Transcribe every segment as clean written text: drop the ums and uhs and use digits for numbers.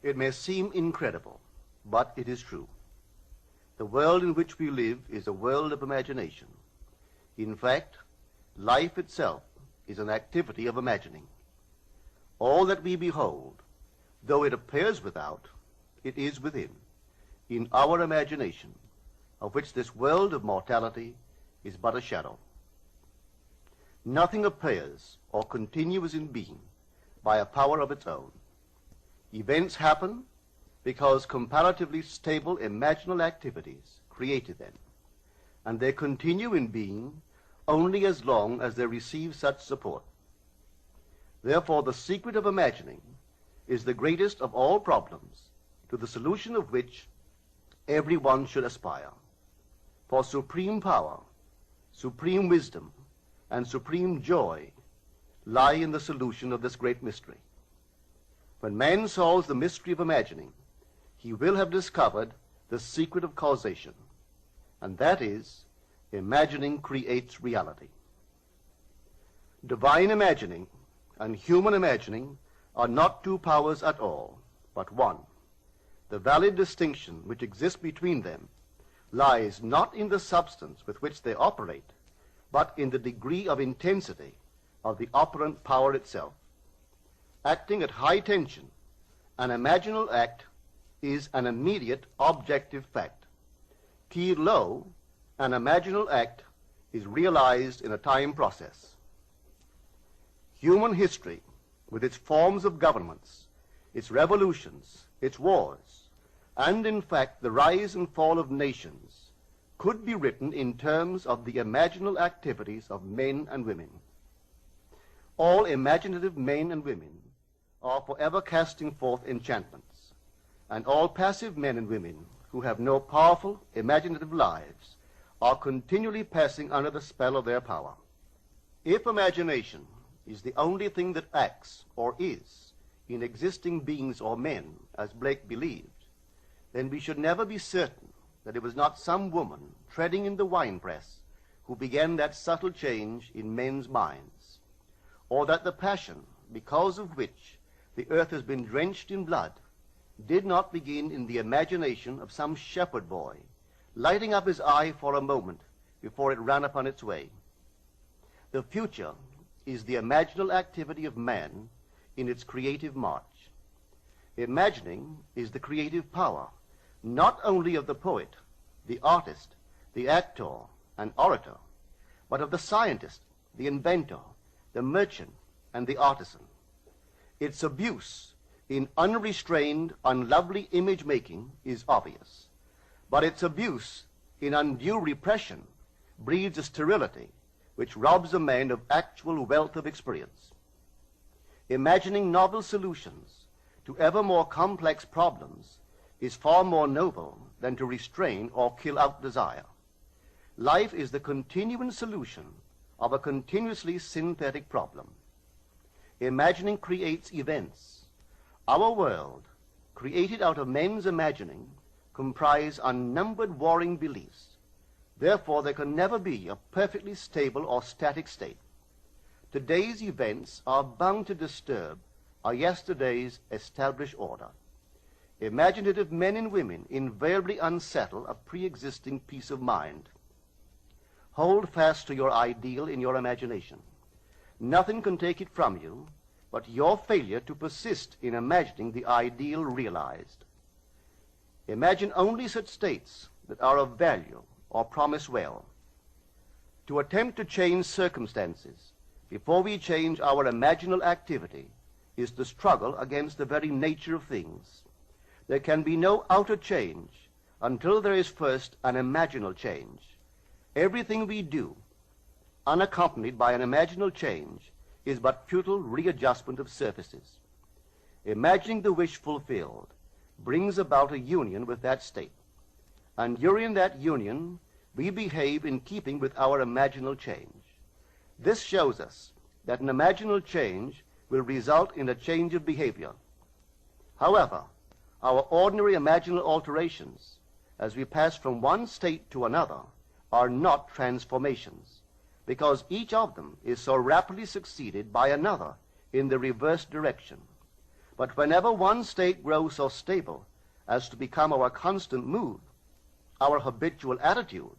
It may seem incredible, but it is true. The world in which we live is a world of imagination. In fact, life itself is an activity of imagining. All that we behold, though it appears without, it is within, in our imagination, of which this world of mortality is but a shadow. Nothing appears or continues in being by a power of its own. Events happen because comparatively stable imaginal activities created them, and they continue in being only as long as they receive such support. Therefore, the secret of imagining is the greatest of all problems, to the solution of which everyone should aspire. For supreme power, supreme wisdom, and supreme joy lie in the solution of this great mystery. When man solves the mystery of imagining, he will have discovered the secret of causation, and that is, imagining creates reality. Divine imagining and human imagining are not two powers at all, but one. The valid distinction which exists between them lies not in the substance with which they operate, but in the degree of intensity of the operant power itself. Acting at high tension, an imaginal act is an immediate objective fact. Keyed low, an imaginal act is realized in a time process. Human history, with its forms of governments, its revolutions, its wars, and in fact the rise and fall of nations, could be written in terms of the imaginal activities of men and women. All imaginative men and women are forever casting forth enchantments, and all passive men and women who have no powerful imaginative lives are continually passing under the spell of their power. If imagination is the only thing that acts or is in existing beings or men, as Blake believed, then we should never be certain that it was not some woman treading in the winepress who began that subtle change in men's minds, or that the passion because of which the earth has been drenched in blood did not begin in the imagination of some shepherd boy, lighting up his eye for a moment before it ran upon its way. The future is the imaginal activity of man in its creative march. Imagining is the creative power, not only of the poet, the artist, the actor, and orator, but of the scientist, the inventor, the merchant, and the artisan. Its abuse in unrestrained, unlovely image-making is obvious, but its abuse in undue repression breeds a sterility which robs a man of actual wealth of experience. Imagining novel solutions to ever more complex problems is far more noble than to restrain or kill out desire. Life is the continuing solution of a continuously synthetic problem. Imagining creates events. Our world, created out of men's imagining, comprise unnumbered warring beliefs. Therefore, there can never be a perfectly stable or static state. Today's events are bound to disturb our yesterday's established order. Imaginative men and women invariably unsettle a pre-existing peace of mind. Hold fast to your ideal in your imagination. Nothing can take it from you but your failure to persist in imagining the ideal realized. Imagine only such states that are of value or promise well. To attempt to change circumstances before we change our imaginal activity is to struggle against the very nature of things. There can be no outer change until there is first an imaginal change. Everything we do, unaccompanied by an imaginal change, is but futile readjustment of surfaces. Imagining the wish fulfilled brings about a union with that state, and during that union we behave in keeping with our imaginal change. This shows us that an imaginal change will result in a change of behavior. However, our ordinary imaginal alterations, as we pass from one state to another, are not transformations, because each of them is so rapidly succeeded by another in the reverse direction. But whenever one state grows so stable as to become our constant mood, our habitual attitude,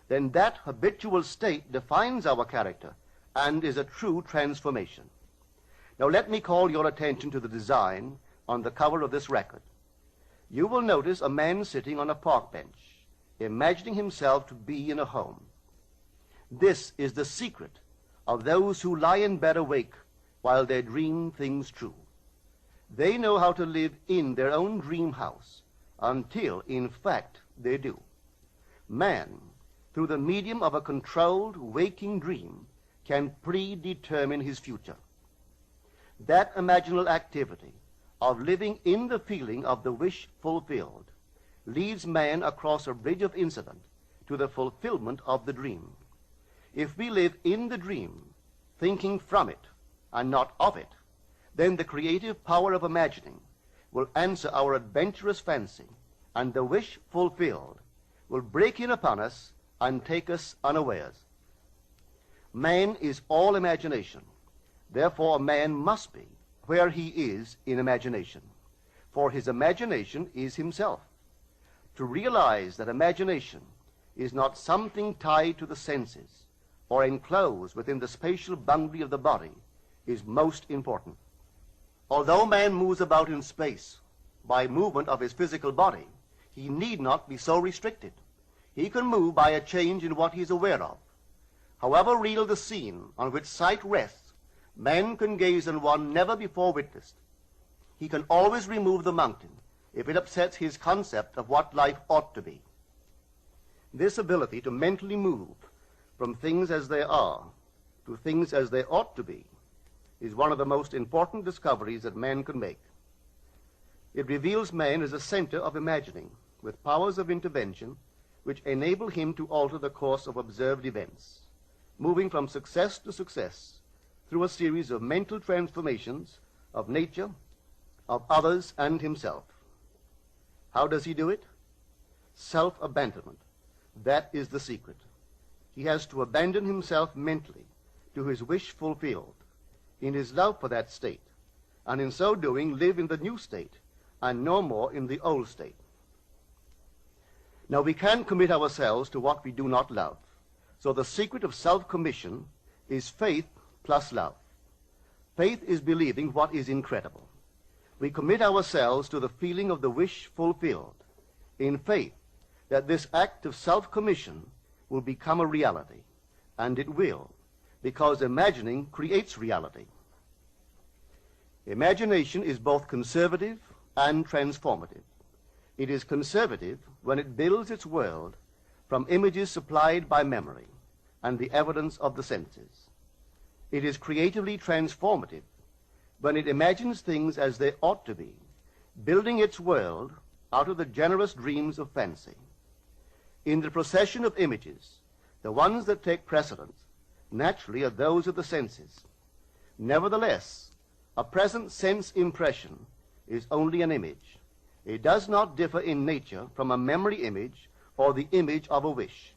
then that habitual state defines our character and is a true transformation. Now let me call your attention to the design on the cover of this record. You will notice a man sitting on a park bench, imagining himself to be in a home. This is the secret of those who lie in bed awake while they dream things true. They know how to live in their own dream house until, in fact, they do. Man, through the medium of a controlled waking dream, can predetermine his future. That imaginal activity of living in the feeling of the wish fulfilled leads man across a bridge of incident to the fulfillment of the dream. If we live in the dream, thinking from it and not of it, then the creative power of imagining will answer our adventurous fancy, and the wish fulfilled will break in upon us and take us unawares. Man is all imagination. Therefore, man must be where he is in imagination, for his imagination is himself. To realize that imagination is not something tied to the senses or enclosed within the spatial boundary of the body is most important. Although man moves about in space by movement of his physical body, he need not be so restricted. He can move by a change in what he is aware of. However real the scene on which sight rests, man can gaze on one never before witnessed. He can always remove the mountain if it upsets his concept of what life ought to be. This ability to mentally move from things as they are to things as they ought to be is one of the most important discoveries that man can make. It reveals man as a center of imagining with powers of intervention which enable him to alter the course of observed events, moving from success to success through a series of mental transformations of nature, of others, and himself. How does he do it? Self-abandonment. That is the secret. He has to abandon himself mentally to his wish fulfilled, in his love for that state, and in so doing live in the new state and no more in the old state. Now we can't commit ourselves to what we do not love, so the secret of self-commission is faith plus love. Faith is believing what is incredible. We commit ourselves to the feeling of the wish fulfilled, in faith that this act of self-commission will become a reality, and it will, because imagining creates reality. Imagination is both conservative and transformative. It is conservative when it builds its world from images supplied by memory and the evidence of the senses. It is creatively transformative when it imagines things as they ought to be, building its world out of the generous dreams of fancy. In the procession of images, the ones that take precedence naturally are those of the senses. Nevertheless, a present sense impression is only an image. It does not differ in nature from a memory image or the image of a wish.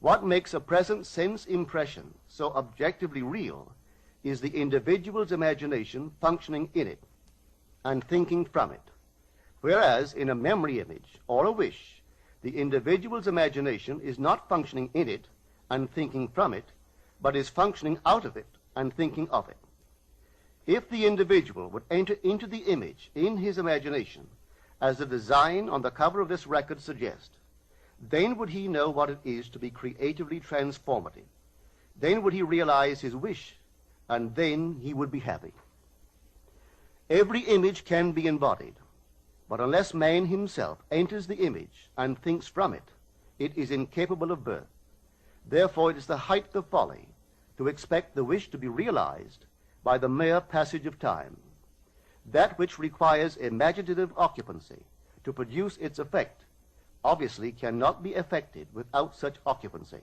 What makes a present sense impression so objectively real is the individual's imagination functioning in it and thinking from it, whereas in a memory image or a wish, the individual's imagination is not functioning in it and thinking from it, but is functioning out of it and thinking of it. If the individual would enter into the image in his imagination, as the design on the cover of this record suggests, then would he know what it is to be creatively transformative. Then would he realize his wish, and then he would be happy. Every image can be embodied, but unless man himself enters the image and thinks from it, it is incapable of birth. Therefore, it is the height of folly to expect the wish to be realized by the mere passage of time. That which requires imaginative occupancy to produce its effect obviously cannot be effected without such occupancy.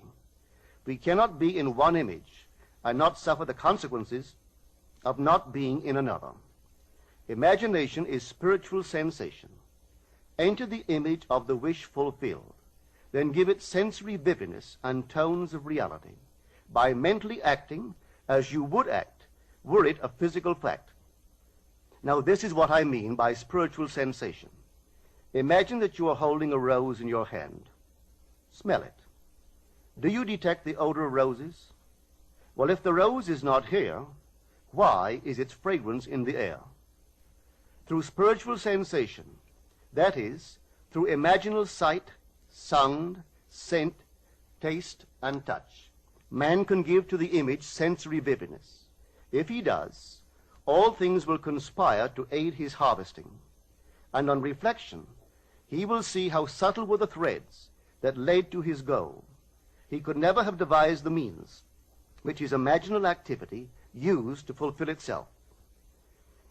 We cannot be in one image and not suffer the consequences of not being in another. Imagination is spiritual sensation. Enter the image of the wish fulfilled, then give it sensory vividness and tones of reality by mentally acting as you would act were it a physical fact. Now, this is what I mean by spiritual sensation. Imagine that you are holding a rose in your hand. Smell it. Do you detect the odor of roses? Well, if the rose is not here, why is its fragrance in the air? Through spiritual sensation, that is, through imaginal sight, sound, scent, taste, and touch, man can give to the image sensory vividness. If he does, all things will conspire to aid his harvesting. And on reflection, he will see how subtle were the threads that led to his goal. He could never have devised the means which his imaginal activity used to fulfill itself.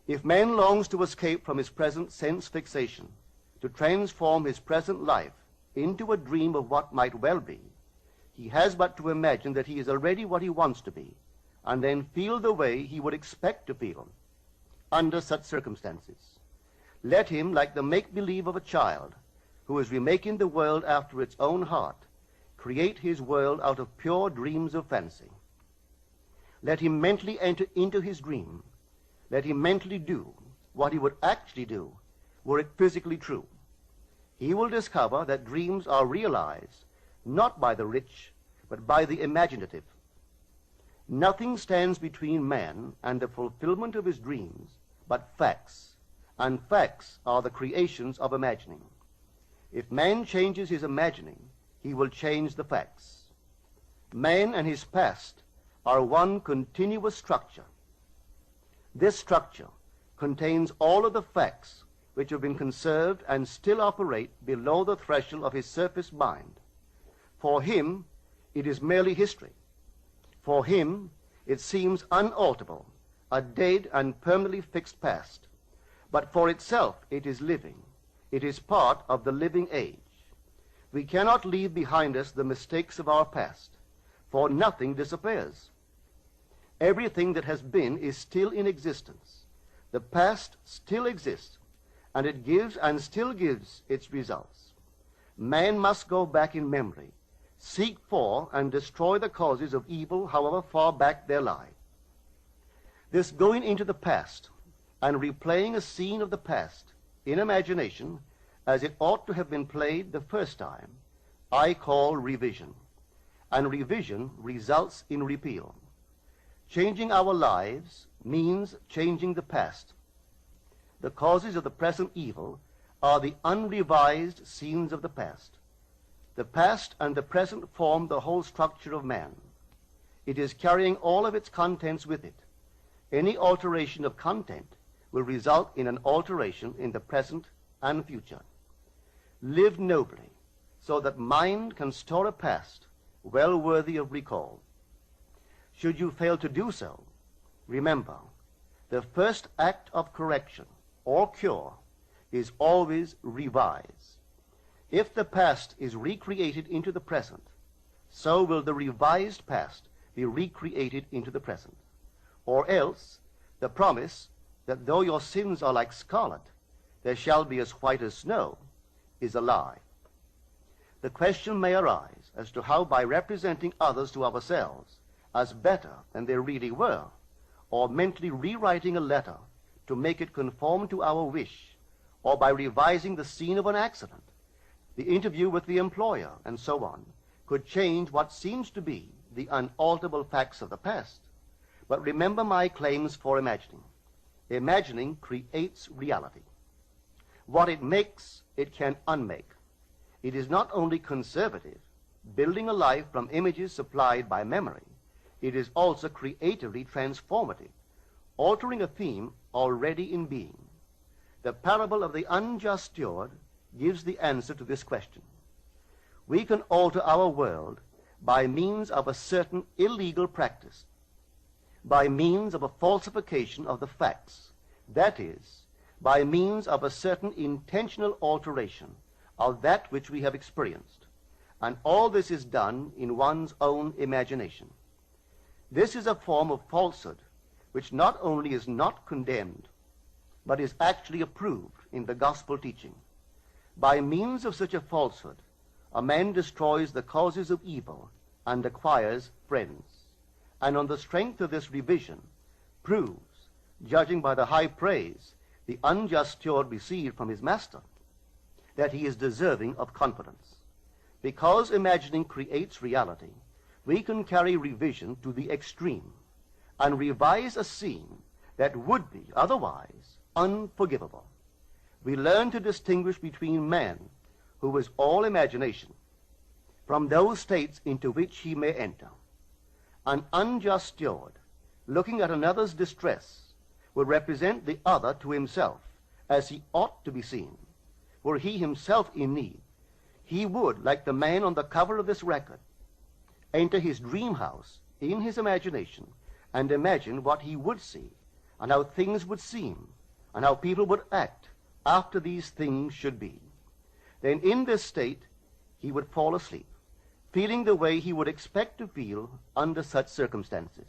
If man longs to escape from his present sense fixation, to transform his present life into a dream of what might well be, he has but to imagine that he is already what he wants to be, and then feel the way he would expect to feel under such circumstances. Let him, like the make-believe of a child who is remaking the world after its own heart, create his world out of pure dreams of fancy. Let him mentally enter into his dream. Let him mentally do what he would actually do were it physically true. He will discover that dreams are realized not by the rich, but by the imaginative. Nothing stands between man and the fulfillment of his dreams but facts, and facts are the creations of imagining. If man changes his imagining, he will change the facts. Man and his past are one continuous structure. This structure contains all of the facts which have been conserved and still operate below the threshold of his surface mind. For him, it is merely history. For him, it seems unalterable, a dead and permanently fixed past. But for itself, it is living. It is part of the living age. We cannot leave behind us the mistakes of our past, for nothing disappears. Everything that has been is still in existence. The past still exists, and it gives and still gives its results. Man must go back in memory, seek for and destroy the causes of evil, however far back they lie. This going into the past and replaying a scene of the past in imagination as it ought to have been played the first time, I call revision. And revision results in repeal. Changing our lives means changing the past. The causes of the present evil are the unrevised scenes of the past. The past and the present form the whole structure of man. It is carrying all of its contents with it. Any alteration of content will result in an alteration in the present and future. Live nobly, so that mind can store a past well worthy of recall. Should you fail to do so, remember, the first act of correction or cure is always revise. If the past is recreated into the present, so will the revised past be recreated into the present. Or else, the promise that though your sins are like scarlet, they shall be as white as snow, is a lie. The question may arise as to how, by representing others to ourselves as better than they really were, or mentally rewriting a letter to make it conform to our wish, or by revising the scene of an accident, the interview with the employer, and so on, could change what seems to be the unalterable facts of the past. But remember my claims for imagining. Imagining creates reality. What it makes, it can unmake. It is not only conservative, building a life from images supplied by memory, it is also creatively transformative, altering a theme already in being. The parable of the unjust steward gives the answer to this question. We can alter our world by means of a certain illegal practice, by means of a falsification of the facts, that is, by means of a certain intentional alteration of that which we have experienced. And all this is done in one's own imagination. This is a form of falsehood which not only is not condemned, but is actually approved in the gospel teaching. By means of such a falsehood, a man destroys the causes of evil and acquires friends, and on the strength of this revision proves, judging by the high praise the unjust steward received from his master, that he is deserving of confidence. Because imagining creates reality, we can carry revision to the extreme and revise a scene that would be otherwise unforgivable. We learn to distinguish between man, who is all imagination, from those states into which he may enter. An unjust steward, looking at another's distress, will represent the other to himself as he ought to be seen. Were he himself in need, he would, like the man on the cover of this record, enter his dream house in his imagination and imagine what he would see and how things would seem and how people would act after these things should be. Then in this state he would fall asleep, feeling the way he would expect to feel under such circumstances.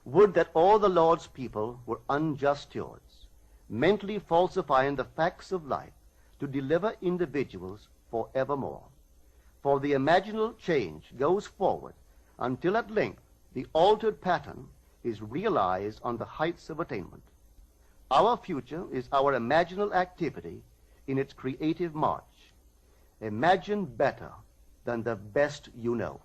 Would that all the Lord's people were unjust stewards, mentally falsifying the facts of life to deliver individuals forevermore. For the imaginal change goes forward until at length the altered pattern is realized on the heights of attainment. Our future is our imaginal activity in its creative march. Imagine better than the best you know.